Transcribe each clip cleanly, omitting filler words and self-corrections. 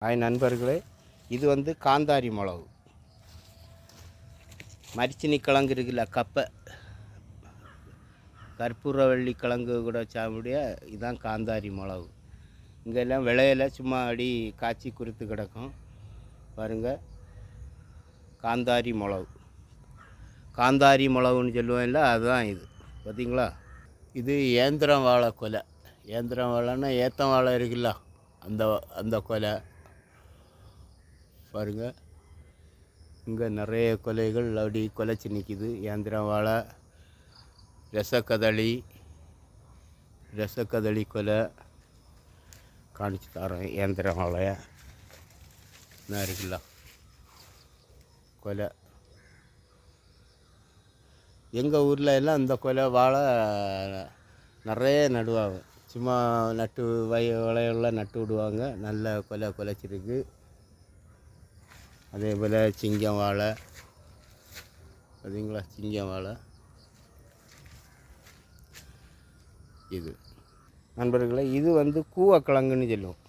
Hi நண்பர்களே, இது வந்து காந்தாரி மிளகு. மரிச்சினி கிழங்கு இருக்குல்ல, கப்பை கற்பூரவள்ளி கிழங்கு கூட சாப்பிடிய இதுதான் காந்தாரி மிளகு. இங்கெல்லாம் விளையில சும்மா அடி காய்ச்சி குறித்து கிடக்கும் பாருங்கள். காந்தாரி மிளகு, காந்தாரி மிளகுன்னு சொல்லுவேன்ல, அதுதான் இது. பார்த்தீங்களா, இது ஏந்திரம் வாழை கொலை. ஏந்திரம் வாழைன்னா ஏத்தம் வாழை இருக்குல்ல, அந்த அந்த கொலை பாருங்கள். இங்கே நிறைய கொலைகள் அப்படி கொலைச்சி நிற்கிது. ஏந்திரம் வாழை, ரசக்கதளி கொலை காணிச்சு தரேன். ஏந்திரம் வாழைய என்ன இருக்குல்ல கொலை. எங்கள் ஊரில் எல்லாம் இந்த கொலை வாழை நிறைய நடுவாங்க. சும்மா நட்டு வளையெல்லாம் நட்டு விடுவாங்க. நல்ல கொலை கொலைச்சிருக்கு. அதே போல் சிங்கம் வாழை பார்த்தீங்களா, சிங்கம் வாழை. இது நண்பர்களே, இது வந்து கூவக்கிழங்குன்னு சொல்லுவோம்.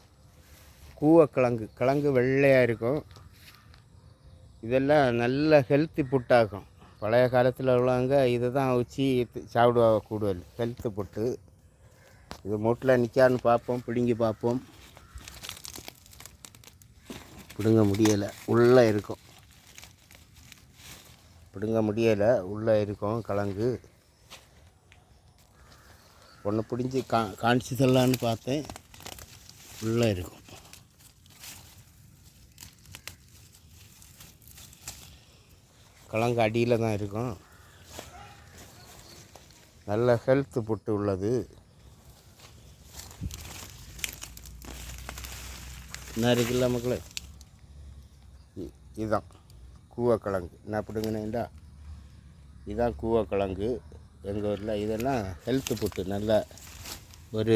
கிழங்கு வெள்ளையாக இருக்கும். இதெல்லாம் நல்ல ஹெல்த்தி புட்டாகும். பழைய காலத்தில் உள்ளவங்க இதை தான் வச்சு சாப்பிடுவாங்க கூடுதல். ஹெல்த்து புட்டு. இது மூட்டில் நிற்கான்னு பார்ப்போம், பிடுங்கி பார்ப்போம். பிடுங்க முடியலை, உள்ளே இருக்கும். பிடுங்க முடியலை, உள்ளே இருக்கும் கிழங்கு. ஒன்று பிடிஞ்சி காணிச்சு தரலான்னு பார்த்தேன், உள்ளே இருக்கும். கிழங்கு அடியில் தான் இருக்கும். நல்ல ஹெல்த்து புட்டு உள்ளது. என்ன இருக்குல்ல மக்களே, இதுதான் கூவக்கிழங்கு. என்ன பிடுங்கினேன்டா, இதுதான் கூவக்கிழங்கு எங்கள் ஊரில். இதெல்லாம் ஹெல்த்து புட்டு. நல்ல ஒரு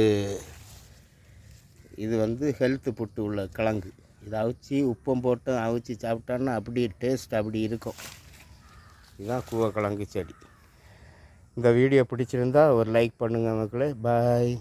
இது வந்து ஹெல்த்து புட்டு உள்ள கிழங்கு. இதை அவிச்சி உப்பம் போட்டு அவிச்சி சாப்பிட்டோன்னா அப்படி டேஸ்ட் அப்படி இருக்கும். இதுதான் கூவக்கிழங்கு செடி. இந்த வீடியோ பிடிச்சிருந்தா ஒரு லைக் பண்ணுங்கள் மக்களே. பாய்.